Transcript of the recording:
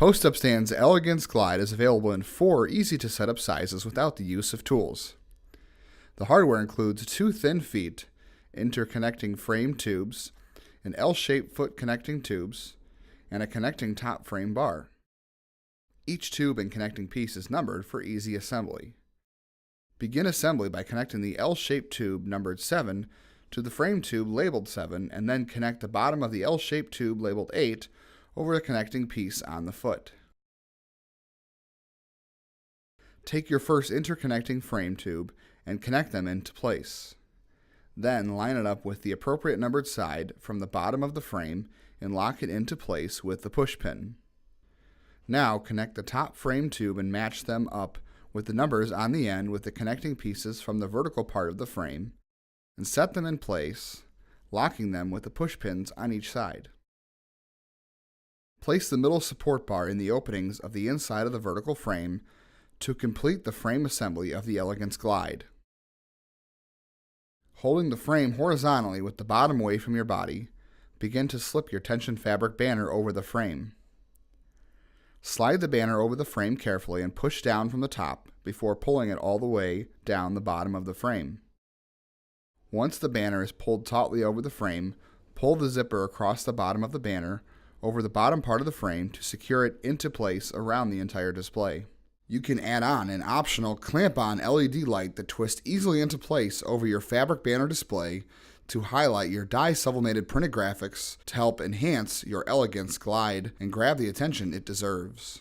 Post-up stand's Elegance Glide is available in 4 easy-to-set-up sizes without the use of tools. The hardware includes 2 thin feet, interconnecting frame tubes, an L-shaped foot connecting tubes, and a connecting top frame bar. Each tube and connecting piece is numbered for easy assembly. Begin assembly by connecting the L-shaped tube numbered 7 to the frame tube labeled 7, and then connect the bottom of the L-shaped tube labeled 8 over the connecting piece on the foot. Take your first interconnecting frame tube and connect them into place. Then line it up with the appropriate numbered side from the bottom of the frame and lock it into place with the push pin. Now connect the top frame tube and match them up with the numbers on the end with the connecting pieces from the vertical part of the frame, and set them in place, locking them with the push pins on each side. Place the middle support bar in the openings of the inside of the vertical frame to complete the frame assembly of the Elegance Glide. Holding the frame horizontally with the bottom away from your body, begin to slip your tension fabric banner over the frame. Slide the banner over the frame carefully and push down from the top before pulling it all the way down the bottom of the frame. Once the banner is pulled tautly over the frame, pull the zipper across the bottom of the banner over the bottom part of the frame to secure it into place around the entire display. You can add on an optional clamp-on LED light that twists easily into place over your fabric banner display to highlight your dye sublimated printed graphics to help enhance your Elegance Glide and grab the attention it deserves.